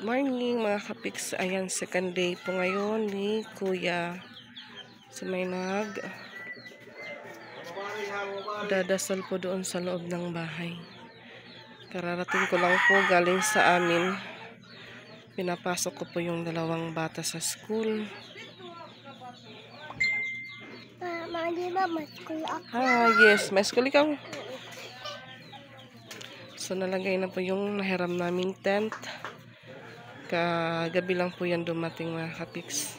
Good morning mga kapiks. Ayan, second day po ngayon ni Kuya. So may dadasal po doon sa loob ng bahay. Kararating ko lang po galing sa amin. Pinapasok ko po yung dalawang bata sa school. Mama, di ba may school ako? Yes, may school ikaw. So nalagay na po yung nahiram naming tent. Kagabi lang po yan dumating mga kapiks.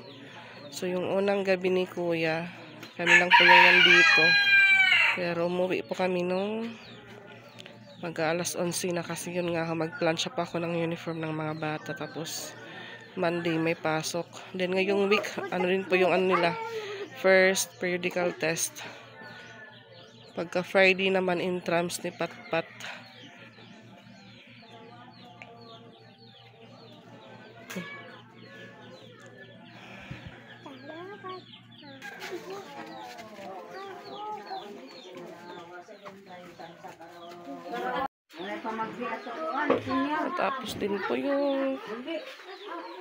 So yung unang gabi ni Kuya, kami lang po yung nandito. Pero umuwi po kami nung mag-alas 11 na kasi yun nga, mag-plancha pa ako ng uniform ng mga bata. Tapos Monday may pasok. Then ngayong week, ano rin po yung ano nila, first periodical test. Pagka Friday naman intrams ni Patpat. Tapos din po yung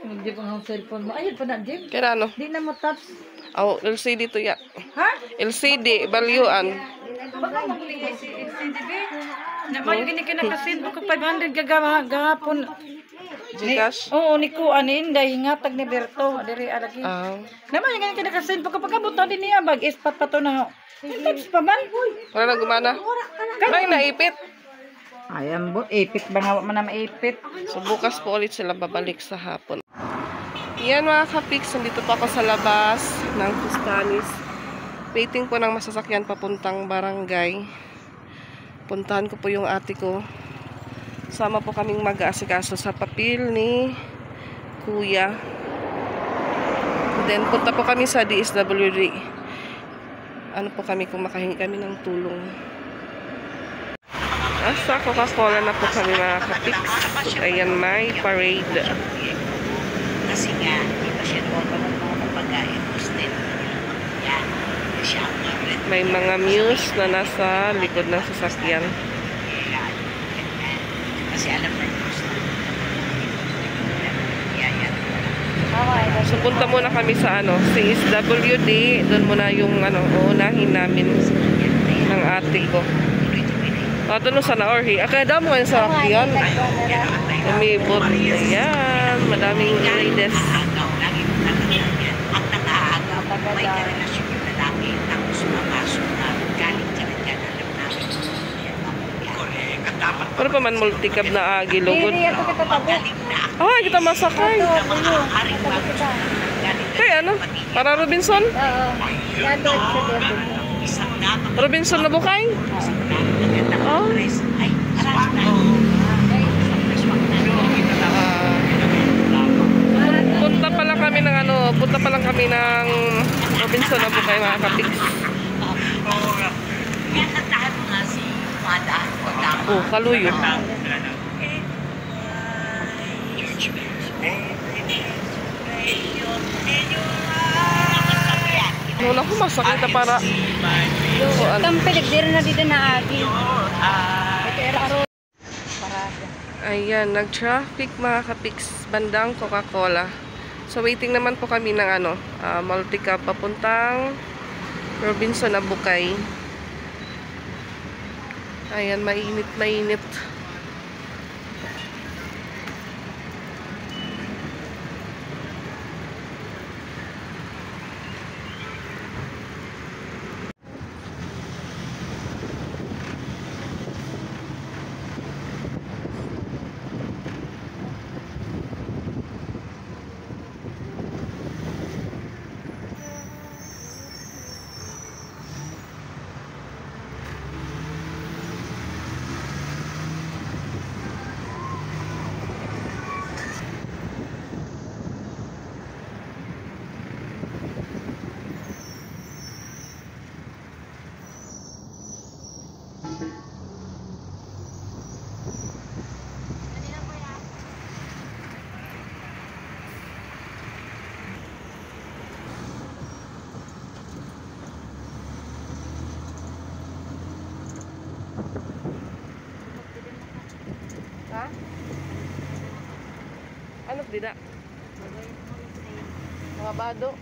Hindi pa ng cellphone mo. Ayun pa na, Jim. kaya ano? Di na mo taps. Oh, LCD to ya. Ha? LCD, balyuan. Baka maguling si CDB. Naman yung ginikinakasin ko 500 gagahapon. Gcash? Oo, ni ko anin. Dahil hingatag ni Berto. Diri alagi. Naman yung ginikinakasin ko. Kapag kabutan din niya, ispat pa to na. Taps pa man. Wala na gumana. May naipit. Ayan bo, ipit ba nga man na maipit? So bukas po ulit sila babalik sa hapon. Yan mga kapiks, nandito pa ako sa labas ng Kustanis. Waiting po ng masasakyan papuntang barangay. Puntahan ko po yung ate ko. Sama po kaming mag-aasikaso sa papel ni Kuya. Then punta po kami sa DSWD. Ano po kami kung makahingi kami ng tulong. Sa Coca-Cola na po kami mga kapiks. Ayan, may parade. Kasi nga, di ba siya doon pa ng mga pagkain hostel. Yan, siya ang favorite. May mga muse na nasa likod ng sasakyan. Yan, kasi alam na yung hostel. Yan. So punta muna kami sa CSWD. Doon muna yung uunahin namin ng ate ko. Doon sa Naorhi. Kaya daw mo yung sasakyan. Umibot. Ayan. Madaming ladies. Lagi mo nakakagyan. Ang nakahagaw, may karelasyon yung lalaki. Tapos mapasok na galing dyan alam namin. Pero pa man multicab na agilugod. Magaling na. Kita masakay. Aring bago siya. Kaya para Robinson? Oo. Nandun sa Devon. Isang dapat. Robinson na bukay? Oh. Ay, aras na. Punta pa lang kami ng Robinson na bukay mga kapiks. Yan, nantahan mo nga si Mada. Kaluyo. Noon ako masakit na para Kampilig, di rin na dito na agi. ayan, nag-traffic mga kapiks bandang Coca-Cola. So waiting naman po kami ng multi-cab papuntang Robinson na Bukay. Ayan, mainit. Dida. Mga bado.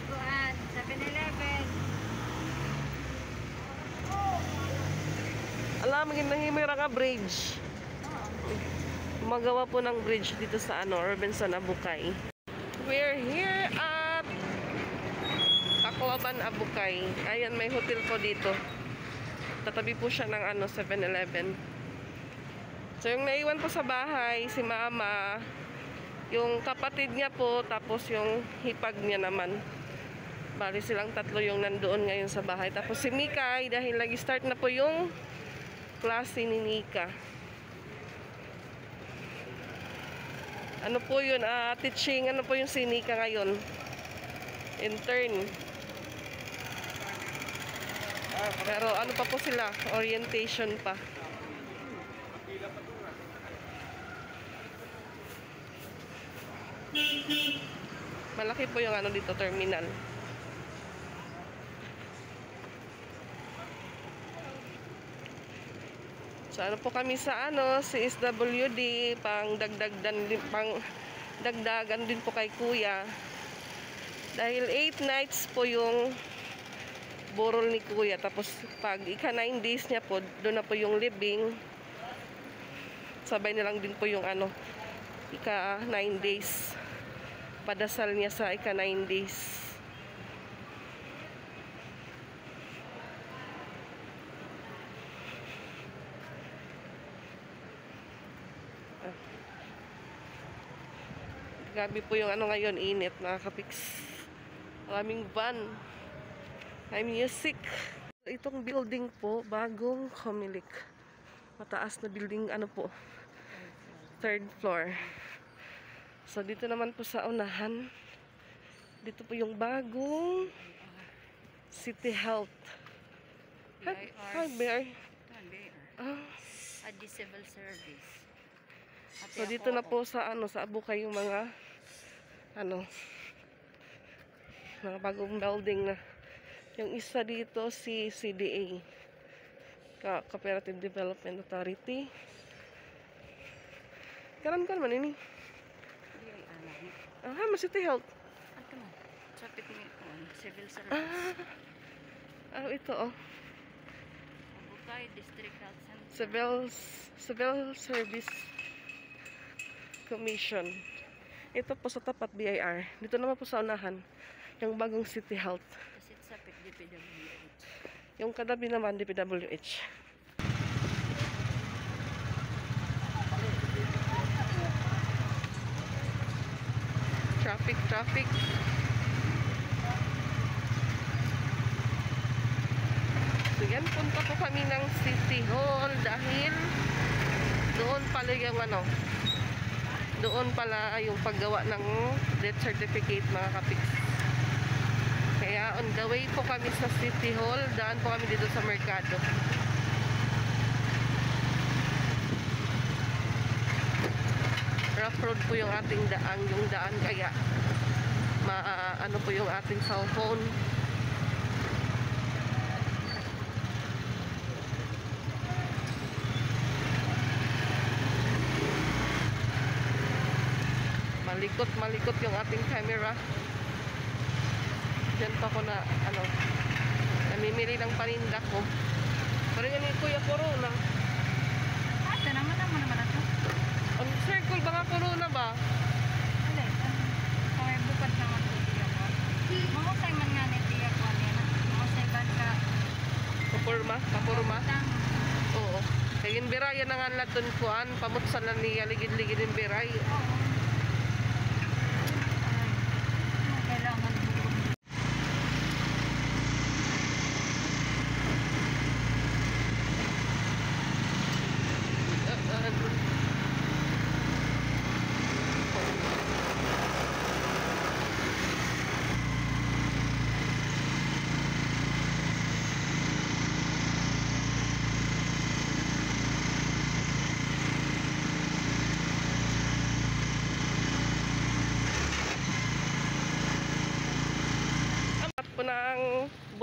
Kuan, 7-Eleven. Alam, ginahimira ka bridge. Magawa po ng bridge dito sa Robinson, Abukay. We're here at Tacloban, Abukay. Ayan, may hotel po dito. Tatabi po siya ng 7-Eleven. So, yung naiwan po sa bahay, si Mama, yung kapatid niya po, tapos yung hipag niya naman. Bali silang tatlo yung nandoon ngayon sa bahay. Tapos si Mikay, dahil nag-start na po yung klase ni Nika. Ano po yun? Teaching. Ano po yung si Nika ngayon? Intern. Pero ano pa po sila? Orientation pa. Malaki po yung dito, terminal. So ano po kami sa CSWD, pang dagdagan din po kay Kuya. Dahil 8 nights po yung burol ni Kuya. Tapos pag ika 9 days niya po, doon na po yung living. Sabay na lang din po yung ika 9 days. Padasal niya sa ika 9 days. Grabe po yung ngayon, init, mga kapiks. Maraming van. May music. Itong building po, bagong Comelec. Mataas na building, po, 3rd floor. So, dito naman po sa unahan. Dito po yung bagong City Health. Hi, Bear. At the civil service. So, dito na po sa sa Abukay yung mga mga bagong building na. Yung isa dito si CDA, Cooperative Development Authority. Karan man ini. Mas City Health. Sapit ni civil service. Ito Abukay District Health Center. Civil Service Commission. Ito po sa tapat BIR. Dito naman po sa unahan yung bagong City Health. Kasi sapit DPWH. Yung katabi naman DPWH. Traffic. So yan, punta po kami ng City Hall dahil doon pala yung doon pala yung paggawa ng death certificate, mga kapiks. Kaya on the way po kami sa City Hall, daan po kami dito sa Mercado. Rough road po yung ating daan, kaya po yung ating cellphone. Malikot yung ating camera. Diyan pa ko namimili ng paninda ko. Parang yan yung Kuya Corona. Ito naman ito. Ang circle ba nga Corona ba? Alay, kaya bukat naman ito tiyak ko. Mahusay man nga na tiyak ko nila. Mahusay ba ka? Kapurma? Oo. Kaya yung biray na nga natin kuhan, pamutsan na niya, ligid-ligid yung biray. Oo. Kailangan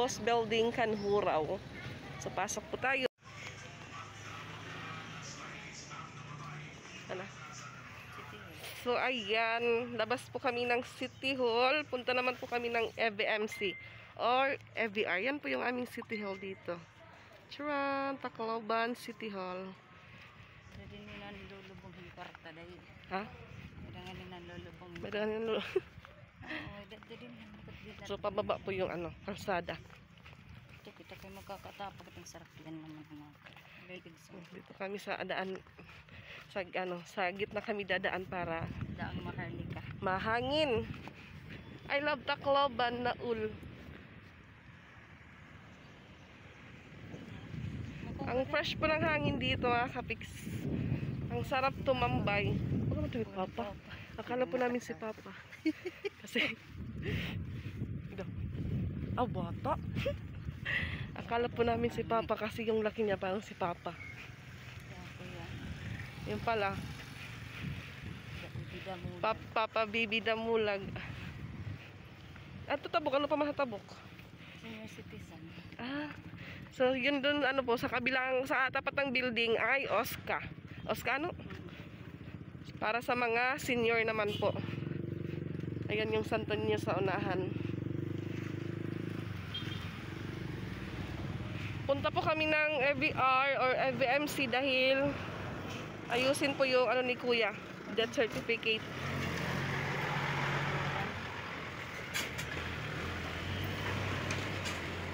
Boss Building, Kanhuraw. So, pasok po tayo. Ala. So, ayan. Labas po kami ng City Hall. Punta naman po kami ng FVMC or FVR. Yan po yung aming City Hall dito. Charan, Tacloban City Hall. Dali nila nilulubong yung kwarta dahil. Ha? Kailangan nila nilulubong yung Madaan yung So, pababa po yung kalsada. Ito, kita kayo magkakatapag at ang sarap yan naman. Dito kami sa daan, sa gitna kami dadaan para Daang maharlika. mahangin. I love Tacloban na ul. Ang fresh po ng hangin dito, kapiks. Ang sarap tumambay. Baka matuloy Papa. Akala po namin si Papa. Kasi bata. Akala po namin si Papa kasi yung laki niya parang si Papa. Yung pala Papa Bibi Damulag. At tabok, ano pa masatabok? Senior citizen. So yun dun po sa kabilang, sa tapat ng building ay Oscar. Oscar para sa mga senior naman po. Ayan yung Santo Niño sa unahan. Punta po kami ng FVR or FVMC dahil ayusin po yung ni Kuya, death certificate.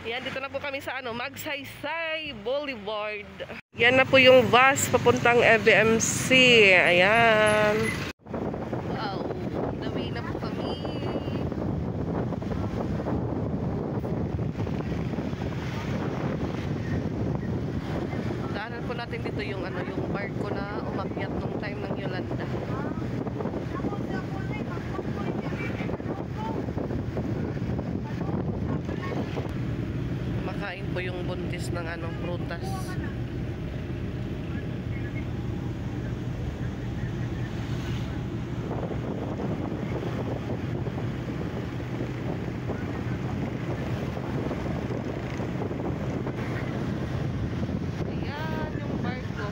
Yan, dito na po kami sa Magsaysay Boulevard. Yan na po yung bus papuntang FVMC. Ayan. Wow, dawi na po kami. Daanan po natin dito yung yung barko na umakyat nung time ng Yolanda. Makain po yung buntis ng prutas. Ayan yung barko.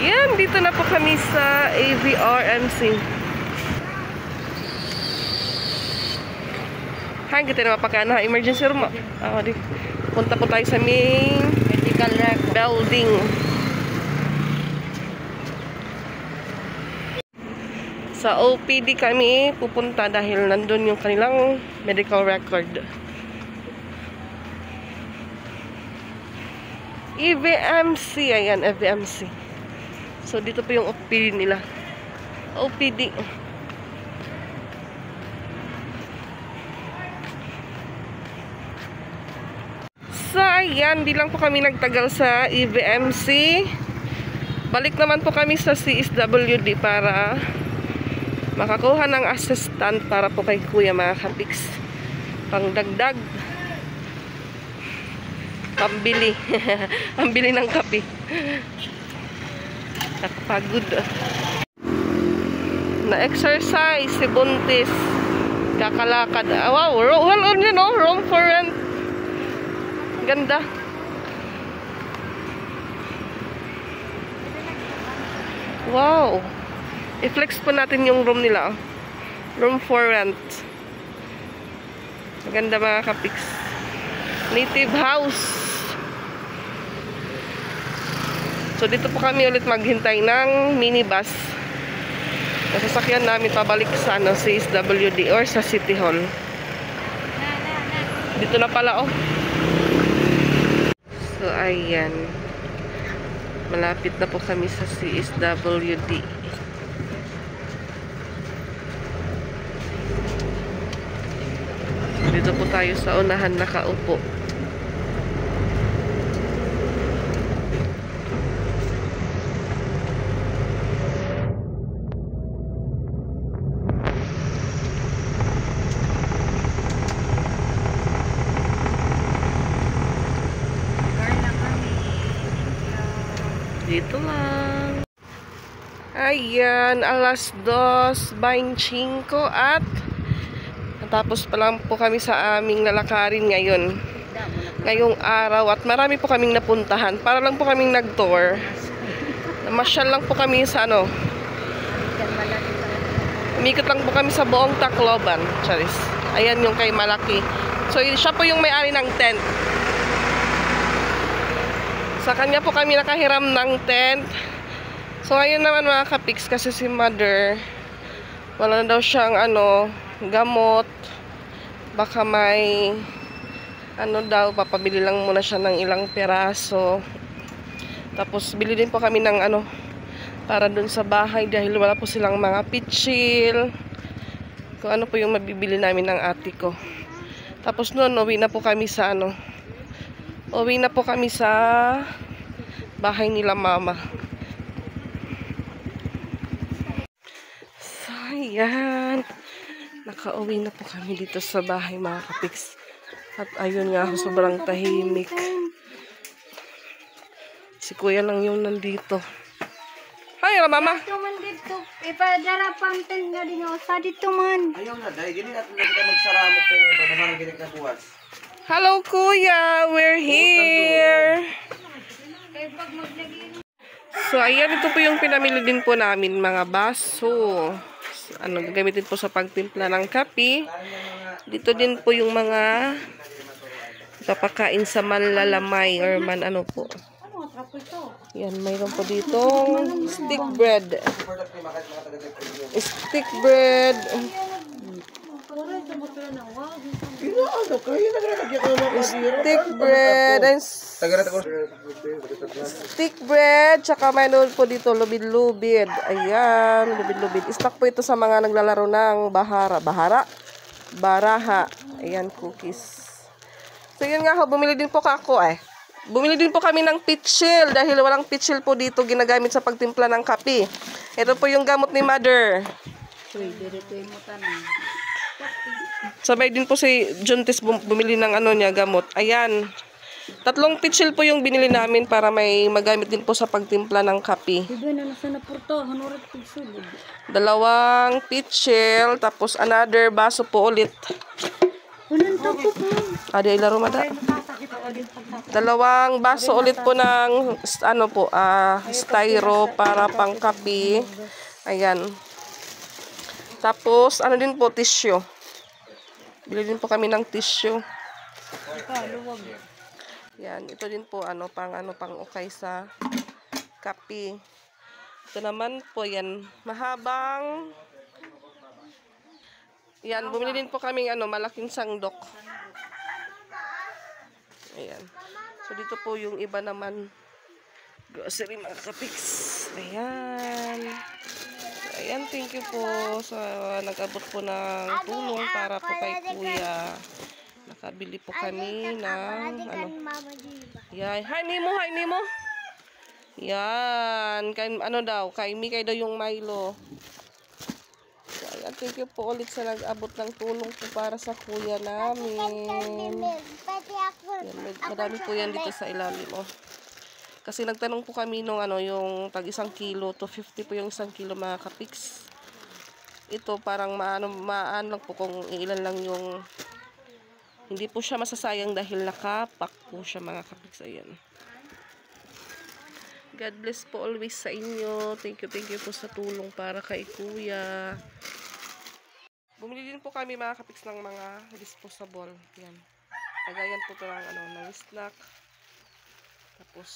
Yan, dito na po kami sa AVRMC. Hanggang kita na mapakana emergency room. Punta po tayo sa main medical building. Sa OPD kami pupunta dahil nandun yung kanilang medical record. EVMC, ayan, FVMC. So dito po yung OPD nila. OPD. So, ayan, di lang po kami nagtagal sa EVMC. Balik naman po kami sa CSWD para makakuha ng assistant para po kay Kuya, mga kapiks. Pangdagdag. Pambili. Pambili ng kape. Nakapagod. Na-exercise si buntis. Kakalakad. Wow, room for rent. Ganda. Wow. I-flex po natin yung room nila. Room for rent. Maganda, mga kapiks. Native house. So dito po kami ulit maghintay ng minibus. Sasakyan namin pabalik sa CSWD or sa City Hall. Dito na pala So, ayan. Malapit na po kami sa CSWD. Dito po tayo sa unahan nakaupo. Dito lang. ayan, 2:25 at natapos pa lang po kami sa aming lalakarin ngayong araw at marami po kaming napuntahan. Para lang po kaming nag-tour. Namasyal lang po kami sa umikot lang po kami sa buong Tacloban. Charis. Ayan yung kay Malaki. So siya po yung may-ari ng tent. Sa kanya po kami nakahiram ng tent. So ngayon naman mga kapiks, kasi si mother wala na daw siyang gamot. Baka may papabili lang muna siya ng ilang peraso. Tapos bili din po kami ng para dun sa bahay dahil wala po silang mga pitchil. Kung ano po yung mabibili namin ng ate ko. Tapos noon uwi na po kami sa bahay nila mama. So ayan, nakauwi na po kami dito sa bahay mga kapiks. At ayun nga, sobrang tahimik. Si kuya lang yung nandito. Hay, mama. Ito man dito. Ipadara pang-tent nga din ako. Sa dito man. Ayaw na, dahil gini natin na kita magsaramok kayo. Babaharang gini ka buwas. Hello kuya, we're here. Kaya pag maglagay. So ayan, ito po yung pinamili din po namin, mga baso. Gagamitin po sa pagtimpla ng kape. Dito din po yung mga papakain sa manlalamay or po. Yan, mayroon po ditong stick bread. Stick bread. Stick bread. Stick bread. Tsaka mayroon po dito lubid-lubid. Ayan, lubid-lubid. Stock po ito sa mga naglalaro ng baraha. Ayan, cookies. So yun nga ho, bumili din po ako Bumili din po kami ng pitchil dahil walang pitchil po dito ginagamit sa pagtimpla ng kape. Ito po yung gamot ni mother. Sabay din po si Juntis bumili ng gamot. Ayan. 3 pitchil po yung binili namin para may magamit din po sa pagtimpla ng kape. 2 pitchil, tapos another baso po ulit. Adi ilaro mada. 2 baso ulit po ng styro para pang kape. Ayan. Tapos din po tissue. Bili din po kami ng tissue. Yan, ito din po pang ukay sa kape. Ito naman po yan, mahabang. Yan, bumili din po kami malaking sangdok. Ayan. So dito po yung iba naman grocery mga kapiks. Ayan. Ayan, thank you po sa nag-abot po ng tulong para po kay kuya. Nakabili po kami ng Yan. Hi Nemo. Yan. Kay Mikay daw yung Milo. So, ayan, thank you po ulit sa nag-abot ng tulong po para sa kuya namin. Yan, madami po yan dito sa ilalim. Kasi nagtanong po kami nung yung tag 1 kilo, 250 po yung 1 kilo mga kapiks. Ito parang maano lang po kung ilan lang yung hindi po siya masasayang dahil nakapak po siya mga kapiks. Ayan. God bless po always sa inyo. Thank you po sa tulong para kay kuya. Bumili din po kami mga kapiks ng mga disposable. Yan. Lagayan po ito ng snack. Tapos,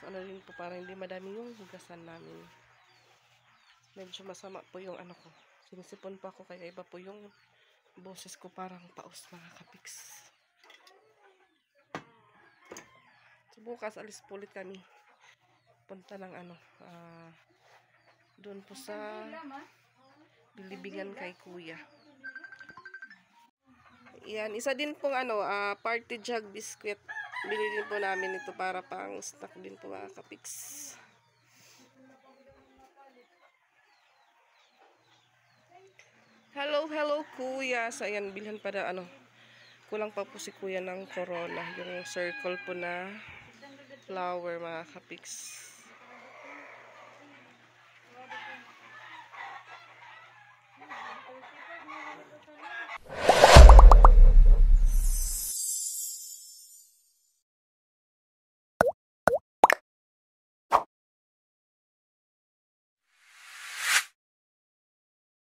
rin po para hindi madami yung hugasan namin. Medyo masama po yung ko. Sinisipon po ako kaya iba po yung boses ko parang paus mga kapiks. So, bukas alis po ulit kami. Punta ng doon po sa Bilibingan kay kuya. Yan, isa din pong party jug biscuit. Bili din po namin ito para pang snack din po mga kapiks. Hello kuya. So ayan, bilhan pa na kulang pa po si kuya ng corona. Yung circle po na flower mga kapiks.